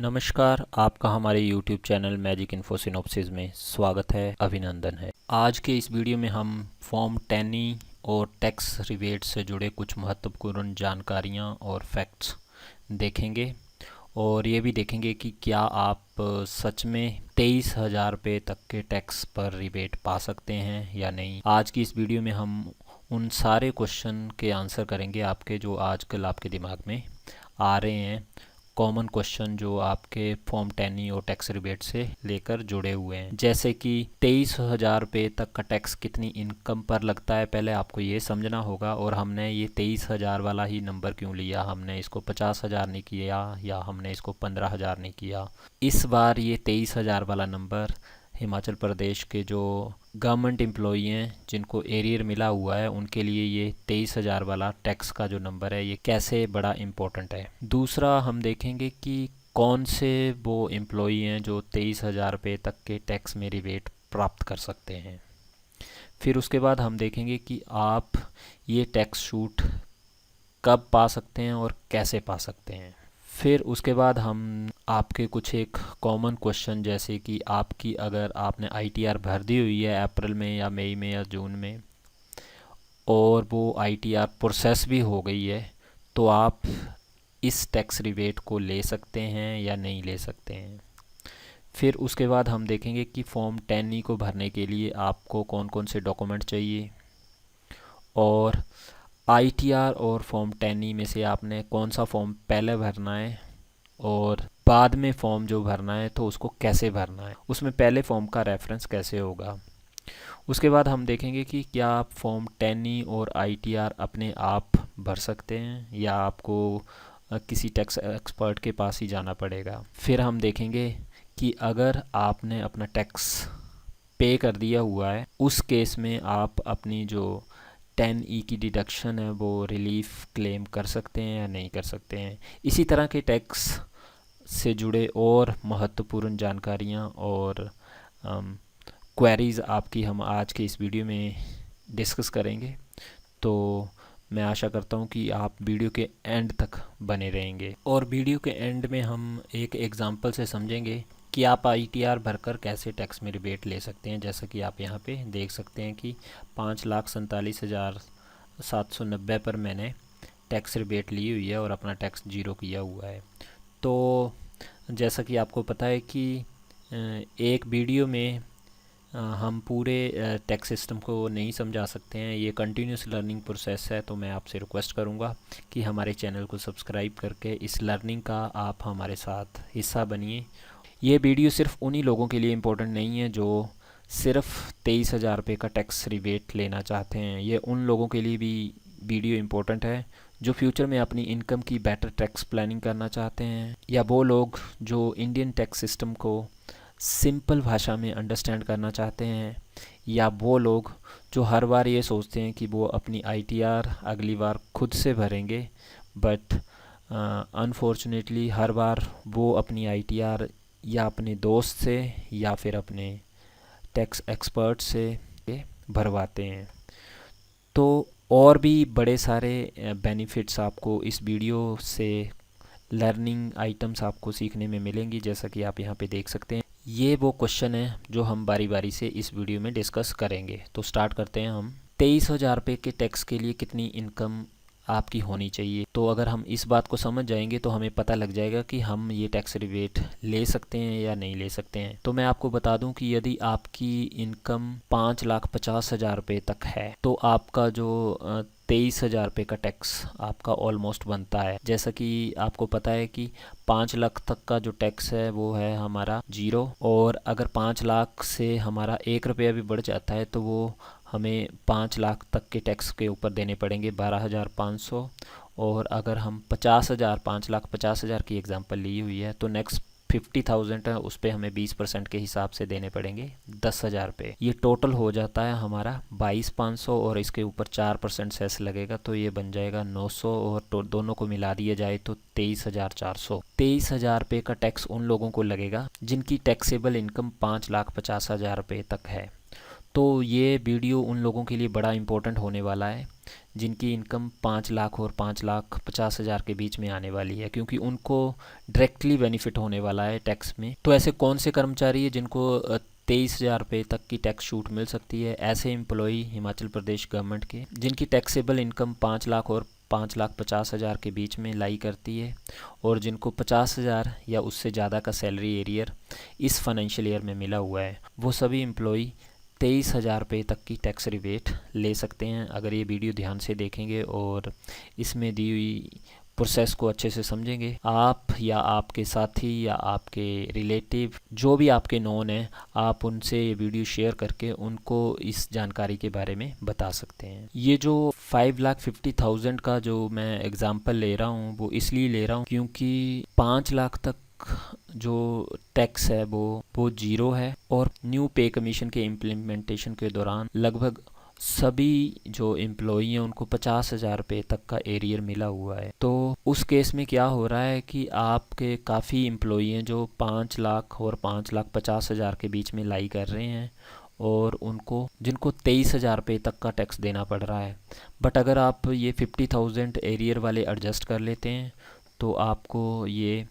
नमस्कार, आपका हमारे YouTube channel magic info synopsis में स्वागत है, अभिनंदन है। आज के इस वीडियो में हम फॉर्म 10E और टैक्स रिबेट से जुड़े कुछ महत्वपूर्ण जानकारियां और फैक्ट्स देखेंगे और ये भी देखेंगे कि क्या आप सच में 23,000 रुपये तक के टैक्स पर रिबेट पा सकते हैं या नहीं। आज की इस वीडियो में हम उन सारे क्वेश्चन के आंसर करेंगे आपके जो आजकल आपके दिमाग में आ रहे हैं, कॉमन क्वेश्चन जो आपके फॉर्म 10E और टैक्स रिबेट से लेकर जुड़े हुए हैं। जैसे कि 23,000 रुपये तक का टैक्स कितनी इनकम पर लगता है, पहले आपको ये समझना होगा। और हमने ये 23,000 वाला ही नंबर क्यों लिया, हमने इसको 50,000 नहीं किया या हमने इसको 15,000 नहीं किया। इस बार ये 23,000 वाला नंबर हिमाचल प्रदेश के जो गवर्नमेंट एम्प्लॉई हैं जिनको एरियर मिला हुआ है उनके लिए ये 23,000 वाला टैक्स का जो नंबर है ये कैसे बड़ा इम्पोर्टेंट है। दूसरा हम देखेंगे कि कौन से वो एम्प्लॉई हैं जो 23,000 रुपये तक के टैक्स में रिबेट प्राप्त कर सकते हैं। फिर उसके बाद हम देखेंगे कि आप ये टैक्स छूट कब पा सकते हैं और कैसे पा सकते हैं। फिर उसके बाद हम आपके कुछ एक कॉमन क्वेश्चन, जैसे कि आपकी अगर आपने आईटीआर भर दी हुई है अप्रैल में या मई में या जून में और वो आईटीआर प्रोसेस भी हो गई है, तो आप इस टैक्स रिबेट को ले सकते हैं या नहीं ले सकते हैं। फिर उसके बाद हम देखेंगे कि फॉर्म 10E को भरने के लिए आपको कौन कौन से डॉक्यूमेंट चाहिए और आईटीआर और फॉर्म 10E में से आपने कौन सा फॉर्म पहले भरना है और बाद में फॉर्म जो भरना है तो उसको कैसे भरना है, उसमें पहले फॉर्म का रेफरेंस कैसे होगा। उसके बाद हम देखेंगे कि क्या आप फॉर्म 10E और आईटीआर अपने आप भर सकते हैं या आपको किसी टैक्स एक्सपर्ट के पास ही जाना पड़ेगा। फिर हम देखेंगे कि अगर आपने अपना टैक्स पे कर दिया हुआ है उस केस में आप अपनी जो 10E की डिडक्शन है वो रिलीफ क्लेम कर सकते हैं या नहीं कर सकते हैं। इसी तरह के टैक्स से जुड़े और महत्वपूर्ण जानकारियाँ और क्वेरीज़ आपकी हम आज के इस वीडियो में डिस्कस करेंगे। तो मैं आशा करता हूँ कि आप वीडियो के एंड तक बने रहेंगे और वीडियो के एंड में हम एक एग्ज़ाम्पल से समझेंगे कि आप आईटीआर भरकर कैसे टैक्स में रिबेट ले सकते हैं। जैसा कि आप यहाँ पे देख सकते हैं कि 5,47,790 पर मैंने टैक्स रिबेट ली हुई है और अपना टैक्स जीरो किया हुआ है। तो जैसा कि आपको पता है कि एक वीडियो में हम पूरे टैक्स सिस्टम को नहीं समझा सकते हैं, ये कंटिन्यूस लर्निंग प्रोसेस है। तो मैं आपसे रिक्वेस्ट करूंगा कि हमारे चैनल को सब्सक्राइब करके इस लर्निंग का आप हमारे साथ हिस्सा बनिए। ये वीडियो सिर्फ उन्हीं लोगों के लिए इम्पोर्टेंट नहीं है जो सिर्फ 23,000 रुपये का टैक्स रिबेट लेना चाहते हैं। ये उन लोगों के लिए भी वीडियो इम्पोर्टेंट है जो फ्यूचर में अपनी इनकम की बेटर टैक्स प्लानिंग करना चाहते हैं, या वो लोग जो इंडियन टैक्स सिस्टम को सिंपल भाषा में अंडरस्टैंड करना चाहते हैं, या वो लोग जो हर बार ये सोचते हैं कि वो अपनी आईटीआर अगली बार खुद से भरेंगे, बट अनफॉर्चुनेटली हर बार वो अपनी आईटीआर या अपने दोस्त से या फिर अपने टैक्स एक्सपर्ट से भरवाते हैं। तो और भी बड़े सारे बेनिफिट्स आपको इस वीडियो से, लर्निंग आइटम्स आपको सीखने में मिलेंगी। जैसा कि आप यहाँ पे देख सकते हैं, ये वो क्वेश्चन है जो हम बारी बारी से इस वीडियो में डिस्कस करेंगे। तो स्टार्ट करते हैं हम। 23,000 रुपये के टैक्स के लिए कितनी इनकम आपकी होनी चाहिए। तो अगर हम इस बात को समझ जाएंगे तो हमें पता लग जाएगा कि हम ये टैक्स रिबेट ले सकते हैं या नहीं ले सकते हैं। तो मैं आपको बता दूं कि यदि आपकी इनकम 5,50,000 रुपये तक है तो आपका जो 23,000 रुपये का टैक्स आपका ऑलमोस्ट बनता है। जैसा कि आपको पता है कि 5 लाख तक का जो टैक्स है वो है हमारा जीरो, और अगर 5 लाख से हमारा 1 रुपया भी बढ़ जाता है तो वो हमें 5 लाख तक के टैक्स के ऊपर देने पड़ेंगे 12,500। और अगर हम 50,000, 5,50,000 की एग्जांपल ली हुई है तो नेक्स्ट 50,000 है, उस पर हमें 20% के हिसाब से देने पड़ेंगे 10,000 रुपये। ये टोटल हो जाता है हमारा 22,500 और इसके ऊपर 4% सेस लगेगा तो ये बन जाएगा 900, और दोनों को मिला दिया जाए तो 23,400। 23,000 रुपये का टैक्स उन लोगों को लगेगा जिनकी टैक्सेबल इनकम 5,50,000 रुपये तक है। तो ये वीडियो उन लोगों के लिए बड़ा इम्पोर्टेंट होने वाला है जिनकी इनकम 5 लाख और 5,50,000 के बीच में आने वाली है, क्योंकि उनको डायरेक्टली बेनिफिट होने वाला है टैक्स में। तो ऐसे कौन से कर्मचारी हैं जिनको 23,000 रुपये तक की टैक्स छूट मिल सकती है? ऐसे एम्प्लॉई हिमाचल प्रदेश गवर्नमेंट के जिनकी टैक्सेबल इनकम 5 लाख और 5,50,000 के बीच में लाई करती है, और जिनको 50,000 या उससे ज़्यादा का सैलरी एरियर इस फाइनेंशियल ईयर में मिला हुआ है, वो सभी एम्प्लॉई 23,000 रुपये तक की टैक्स रिबेट ले सकते हैं अगर ये वीडियो ध्यान से देखेंगे और इसमें दी हुई प्रोसेस को अच्छे से समझेंगे। आप या आपके साथी या आपके रिलेटिव जो भी आपके नोन हैं, आप उनसे ये वीडियो शेयर करके उनको इस जानकारी के बारे में बता सकते हैं। ये जो 5,50,000 का जो मैं एग्ज़ाम्पल ले रहा हूँ वो इसलिए ले रहा हूँ क्योंकि 5 लाख तक जो टैक्स है वो जीरो है, और न्यू पे कमीशन के इम्प्लीमेंटेशन के दौरान लगभग सभी जो एम्प्लॉई हैं उनको 50,000 रुपये तक का एरियर मिला हुआ है। तो उस केस में क्या हो रहा है कि आपके काफ़ी एम्प्लॉई हैं जो 5 लाख और 5,50,000 के बीच में लाई कर रहे हैं, और जिनको 23,000 रुपये तक का टैक्स देना पड़ रहा है। बट अगर आप ये 50,000 एरियर वाले एडजस्ट कर लेते हैं तो आपको ये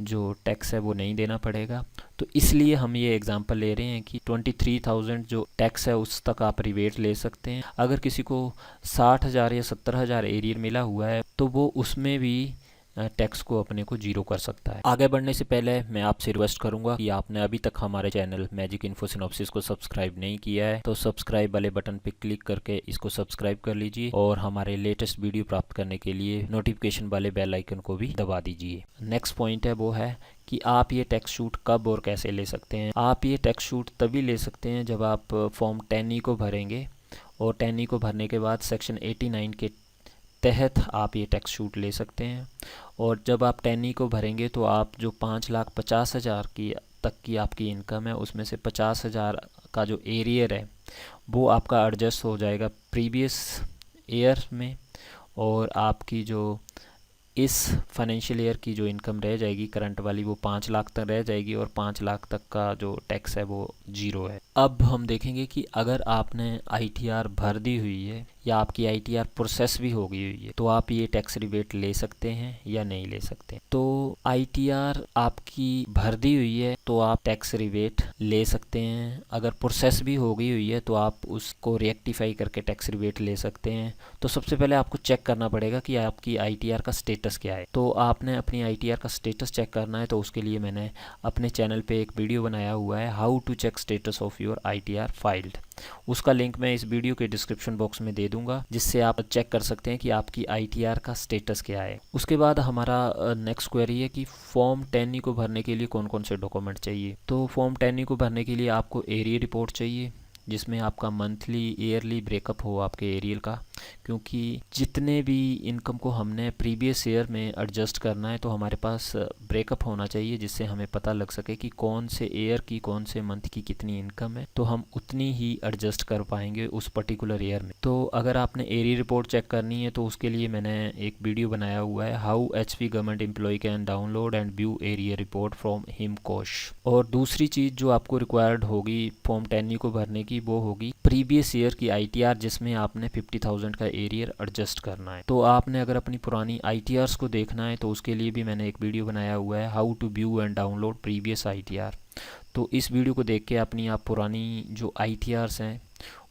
जो टैक्स है वो नहीं देना पड़ेगा। तो इसलिए हम ये एग्जांपल ले रहे हैं कि 23,000 जो टैक्स है उस तक आप रिबेट ले सकते हैं। अगर किसी को 60,000 या 70,000 एरियर मिला हुआ है तो वो उसमें भी टैक्स को अपने को जीरो कर सकता है। आगे बढ़ने से पहले मैं आपसे रिक्वेस्ट करूंगा कि आपने अभी तक हमारे चैनल मैजिक इन्फो सिनॉप्सिस को सब्सक्राइब नहीं किया है तो सब्सक्राइब वाले बटन पर क्लिक करके इसको सब्सक्राइब कर लीजिए, और हमारे लेटेस्ट वीडियो प्राप्त करने के लिए नोटिफिकेशन वाले बेल आइकन को भी दबा दीजिए। नेक्स्ट पॉइंट है वो है कि आप ये टैक्स शूट कब और कैसे ले सकते हैं। आप ये टैक्स शूट तभी ले सकते हैं जब आप फॉर्म 10E को भरेंगे, और 10E को भरने के बाद सेक्शन 89 के तहत आप ये टैक्स शूट ले सकते हैं। और जब आप 10E को भरेंगे तो आप जो 5,50,000 की तक की आपकी इनकम है उसमें से 50,000 का जो एरियर है वो आपका एडजस्ट हो जाएगा प्रीवियस ईयर में, और आपकी जो इस फाइनेंशियल ईयर की जो इनकम रह जाएगी करंट वाली वो 5 लाख तक रह जाएगी, और 5 लाख तक का जो टैक्स है वो जीरो है। अब हम देखेंगे कि अगर आपने ITR भर दी हुई है या आपकी ITR प्रोसेस भी हो गई हुई है तो आप ये टैक्स रिबेट ले सकते हैं या नहीं ले सकते। तो ITR आपकी भर दी हुई है तो आप टैक्स रिबेट ले सकते हैं। अगर प्रोसेस भी हो गई हुई है तो आप उसको रेक्टिफाई करके टैक्स रिबेट ले सकते हैं। तो सबसे पहले आपको चेक करना पड़ेगा कि आपकी ITR का स्टेटस क्या है। तो आपने अपनी ITR का स्टेटस चेक करना है, तो उसके लिए मैंने अपने चैनल पे एक वीडियो बनाया हुआ है, how to check status of your ITR filed. उसका लिंक मैं इस वीडियो के डिस्क्रिप्शन बॉक्स में दे दूंगा, जिससे आप चेक कर सकते हैं कि आपकी ITR का स्टेटस क्या है। उसके बाद हमारा नेक्स्ट क्वेरी है कि फॉर्म 10E को भरने के लिए कौन कौन से डॉक्यूमेंट चाहिए। तो फॉर्म 10E को भरने के लिए आपको एरियर रिपोर्ट चाहिए, जिसमें आपका मंथली ईयरली ब्रेकअप हो आपके एरियल का, क्योंकि जितने भी इनकम को हमने प्रीवियस ईयर में एडजस्ट करना है तो हमारे पास ब्रेकअप होना चाहिए, जिससे हमें पता लग सके कि कौन से ईयर की कौन से मंथ की कितनी इनकम है, तो हम उतनी ही एडजस्ट कर पाएंगे उस पर्टिकुलर ईयर में। तो अगर आपने एरियर रिपोर्ट चेक करनी है तो उसके लिए मैंने एक वीडियो बनाया हुआ है, how HP government employ can download and view arrear report from Himkosh. और दूसरी चीज़ जो आपको रिक्वायर्ड होगी फॉर्म 10E को भरने की वो होगी प्रीवियस ईयर की ITR, जिसमें आपने 50,000 का एरियर एडजस्ट करना है। तो आपने अगर अपनी पुरानी ITRs को देखना है तो उसके लिए भी मैंने एक वीडियो बनाया हुआ है, how to view and download previous ITR। तो इस वीडियो को देख के अपनी आप पुरानी जो ITRs हैं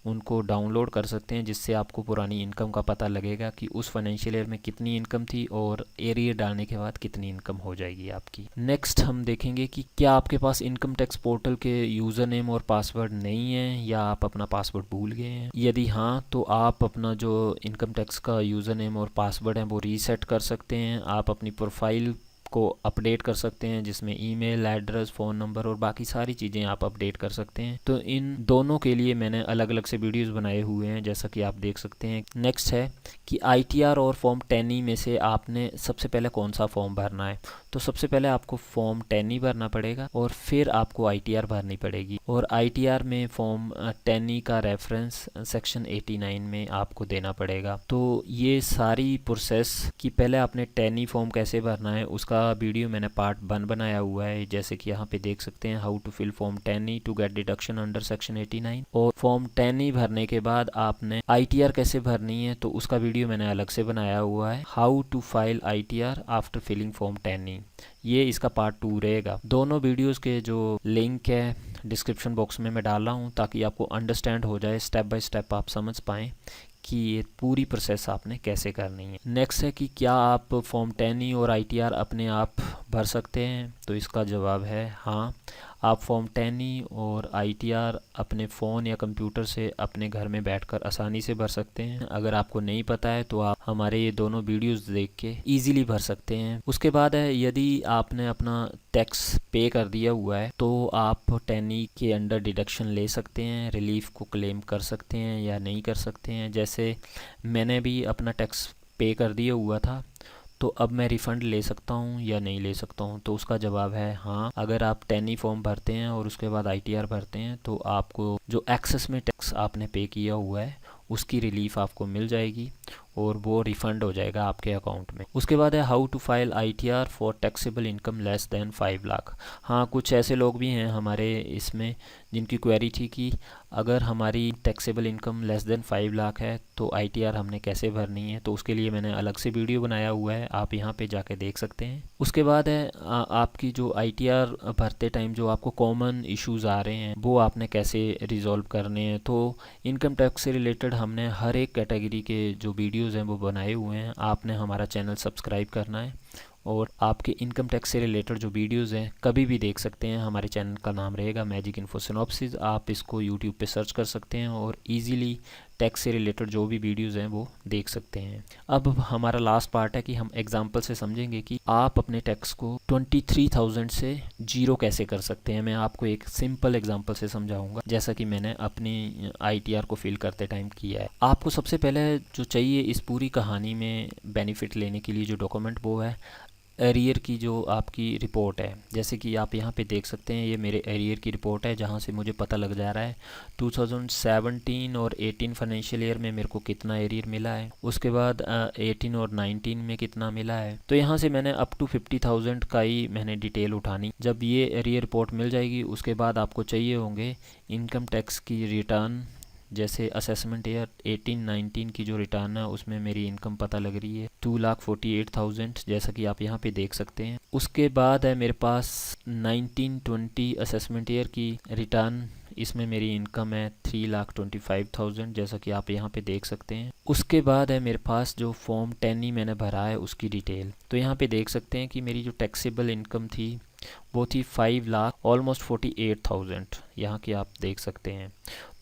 उनको डाउनलोड कर सकते हैं, जिससे आपको पुरानी इनकम का पता लगेगा कि उस फाइनेंशियल ईयर में कितनी इनकम थी और एरियर डालने के बाद कितनी इनकम हो जाएगी आपकी। नेक्स्ट हम देखेंगे कि क्या आपके पास इनकम टैक्स पोर्टल के यूज़र नेम और पासवर्ड नहीं है, या आप अपना पासवर्ड भूल गए हैं। यदि हाँ तो आप अपना जो इनकम टैक्स का यूज़र नेम और पासवर्ड है वो रीसेट कर सकते हैं। आप अपनी प्रोफाइल को अपडेट कर सकते हैं, जिसमें ईमेल एड्रेस, फ़ोन नंबर और बाकी सारी चीज़ें आप अपडेट कर सकते हैं। तो इन दोनों के लिए मैंने अलग अलग से वीडियोस बनाए हुए हैं, जैसा कि आप देख सकते हैं। नेक्स्ट है कि ITR और फॉर्म 10E में से आपने सबसे पहले कौन सा फॉर्म भरना है। तो तो सबसे पहले आपको फॉर्म 10 ही भरना पड़ेगा और फिर आपको ITR भरनी पड़ेगी। और ITR में फॉर्म 10 का रेफरेंस सेक्शन 89 में आपको देना पड़ेगा। तो ये सारी प्रोसेस कि पहले आपने 10 फॉर्म कैसे भरना है उसका वीडियो मैंने पार्ट 1 बनाया हुआ है, जैसे कि यहाँ पे देख सकते हैं, how to fill form 10 to get deduction under section 89। और फॉर्म 10 भरने के बाद आपने ITR कैसे भरनी है तो उसका वीडियो मैंने अलग से बनाया हुआ है, how to file ITR after filling form 10। ये इसका पार्ट 2 रहेगा। दोनों वीडियोस के जो लिंक है डिस्क्रिप्शन बॉक्स में मैं डाल रहा हूँ ताकि आपको अंडरस्टैंड हो जाए, स्टेप बाय स्टेप आप समझ पाएँ कि ये पूरी प्रोसेस आपने कैसे करनी है। नेक्स्ट है कि क्या आप फॉर्म 10 और ITR अपने आप भर सकते हैं, तो इसका जवाब है हाँ। आप फॉर्म 10 और ITR अपने फ़ोन या कंप्यूटर से अपने घर में बैठकर आसानी से भर सकते हैं। अगर आपको नहीं पता है तो आप हमारे ये दोनों वीडियोस देख के इजीली भर सकते हैं। उसके बाद है, यदि आपने अपना टैक्स पे कर दिया हुआ है तो आप 10 के अंडर डिडक्शन ले सकते हैं, रिलीफ को क्लेम कर सकते हैं या नहीं कर सकते हैं। जैसे मैंने भी अपना टैक्स पे कर दिया हुआ था, तो अब मैं रिफ़ंड ले सकता हूँ या नहीं ले सकता हूँ, तो उसका जवाब है हाँ। अगर आप 10 फॉर्म भरते हैं और उसके बाद ITR भरते हैं तो आपको जो एक्सेस में टैक्स आपने पे किया हुआ है उसकी रिलीफ आपको मिल जाएगी और वो रिफ़ंड हो जाएगा आपके अकाउंट में। उसके बाद है how to file ITR for taxable income less than 5 lakh. हाँ, कुछ ऐसे लोग भी हैं हमारे इसमें जिनकी क्वेरी थी कि अगर हमारी taxable income less than 5 lakh है तो ITR हमने कैसे भरनी है, तो उसके लिए मैंने अलग से वीडियो बनाया हुआ है, आप यहाँ पे जाके देख सकते हैं। उसके बाद है आपकी जो ITR भरते टाइम जो आपको कॉमन इश्यूज़ आ रहे हैं वो आपने कैसे रिजॉल्व करने हैं। तो इनकम टैक्स से रिलेटेड हमने हर एक कैटेगरी के जो वीडियोज़ हैं वो बनाए हुए हैं। आपने हमारा चैनल सब्सक्राइब करना है और आपके इनकम टैक्स से रिलेटेड जो वीडियोस हैं कभी भी देख सकते हैं। हमारे चैनल का नाम रहेगा मैजिक इन्फो सिनॉप्सिस। आप इसको यूट्यूब पे सर्च कर सकते हैं और इजीली टैक्स से रिलेटेड जो भी वीडियोस हैं वो देख सकते हैं। अब हमारा लास्ट पार्ट है कि हम एग्जांपल से समझेंगे कि आप अपने टैक्स को 23,000 से जीरो कैसे कर सकते हैं। मैं आपको एक सिंपल एग्जांपल से समझाऊंगा, जैसा कि मैंने अपनी ITR को फिल करते टाइम किया है। आपको सबसे पहले जो चाहिए इस पूरी कहानी में बेनिफिट लेने के लिए जो डॉक्यूमेंट वो है एरियर की जो आपकी रिपोर्ट है। जैसे कि आप यहाँ पे देख सकते हैं, ये मेरे एरियर की रिपोर्ट है जहाँ से मुझे पता लग जा रहा है 2017 और 18 फाइनेंशियल ईयर में मेरे को कितना एरियर मिला है, उसके बाद 18 और 19 में कितना मिला है। तो यहाँ से मैंने अप टू 50,000 का ही मैंने डिटेल उठानी। जब ये एरियर रिपोर्ट मिल जाएगी उसके बाद आपको चाहिए होंगे इनकम टैक्स की रिटर्न। जैसे असेसमेंट ईयर 18-19 की जो रिटर्न है उसमें मेरी इनकम पता लग रही है 2,48,000, जैसा कि आप यहाँ पे देख सकते हैं। उसके बाद है मेरे पास 19-20 असेसमेंट ईयर की रिटर्न, इसमें मेरी इनकम है 3,25,000, जैसा कि आप यहाँ पे देख सकते हैं। उसके बाद है मेरे पास जो फॉर्म 10 मैंने भरा है उसकी डिटेल। तो यहाँ पे देख सकते हैं कि मेरी जो टैक्सेबल इनकम थी वो थी 5,48,000, यहाँ की आप देख सकते हैं।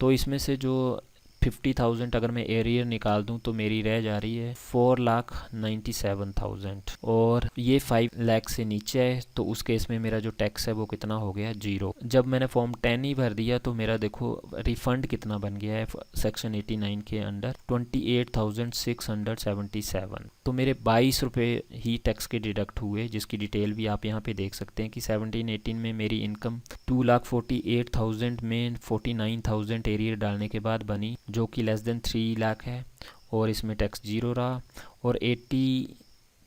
तो इसमें से जो 50,000 अगर मैं एरियर निकाल दूं तो मेरी रह जा रही है 4,97,000, और ये 5 लाख से नीचे है तो उस केस में मेरा जो टैक्स है वो कितना हो गया, 0। जब मैंने फॉर्म 10 ही भर दिया तो मेरा देखो रिफंड कितना बन गया है सेक्शन 89 के अंडर 28,677। तो मेरे 22 रुपये ही टैक्स के डिडक्ट हुए, जिसकी डिटेल भी आप यहाँ पे देख सकते हैं कि 17-18 में मेरी इनकम 2,48,000 में 49,000 एरियर डालने के बाद बनी, जो कि लेस देन 3 लाख है, और इसमें टैक्स 0 रहा। और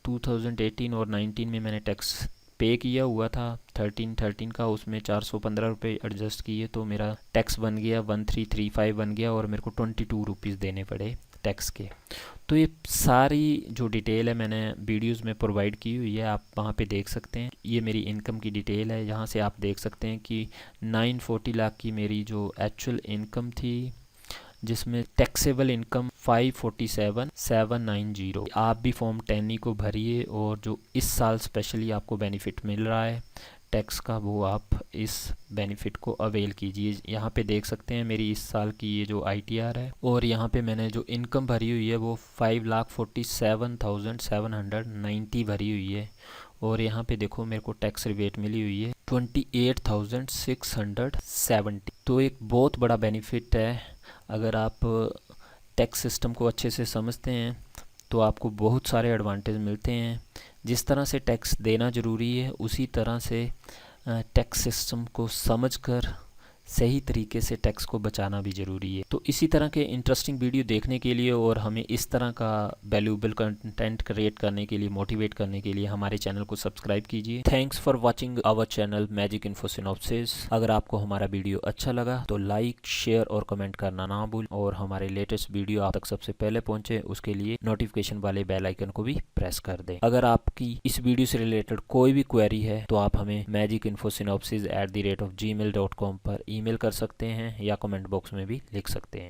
2018 और 19 में मैंने टैक्स पे किया हुआ था 13 का, उसमें 415 रुपये एडजस्ट किए तो मेरा टैक्स बन गया 1335 बन गया, और मेरे को 22 रुपीज़ देने पड़े टैक्स के। तो ये सारी जो डिटेल है मैंने वीडियोस में प्रोवाइड की हुई है, आप वहाँ पे देख सकते हैं। ये मेरी इनकम की डिटेल है, यहाँ से आप देख सकते हैं कि 940 लाख की मेरी जो एक्चुअल इनकम थी, जिसमें टैक्सेबल इनकम 547,790। आप भी फॉर्म 10 को भरिए और जो इस साल स्पेशली आपको बेनिफिट मिल रहा है टैक्स का, वो आप इस बेनिफिट को अवेल कीजिए। यहाँ पे देख सकते हैं मेरी इस साल की ये जो ITR है, और यहाँ पे मैंने जो इनकम भरी हुई है वो 5,47,790 भरी हुई है, और यहाँ पे देखो मेरे को टैक्स रिबेट मिली हुई है 28,670। तो एक बहुत बड़ा बेनिफिट है। अगर आप टैक्स सिस्टम को अच्छे से समझते हैं तो आपको बहुत सारे एडवांटेज मिलते हैं। जिस तरह से टैक्स देना ज़रूरी है उसी तरह से टैक्स सिस्टम को समझकर सही तरीके से टैक्स को बचाना भी ज़रूरी है। तो इसी तरह के इंटरेस्टिंग वीडियो देखने के लिए और हमें इस तरह का वैल्यूएबल कंटेंट क्रिएट करने के लिए, मोटिवेट करने के लिए हमारे चैनल को सब्सक्राइब कीजिए। Thanks for watching our channel magic info synopsis. अगर आपको हमारा वीडियो अच्छा लगा तो लाइक, शेयर और कमेंट करना ना भूलें और हमारे लेटेस्ट वीडियो आप तक सबसे पहले पहुँचे उसके लिए नोटिफिकेशन वाले बेल आइकन को भी प्रेस कर दें। अगर आपकी इस वीडियो से रिलेटेड कोई भी क्वेरी है तो आप हमें magicinfosynopsis@gmail.com पर ईमेल कर सकते हैं या कमेंट बॉक्स में भी लिख सकते हैं।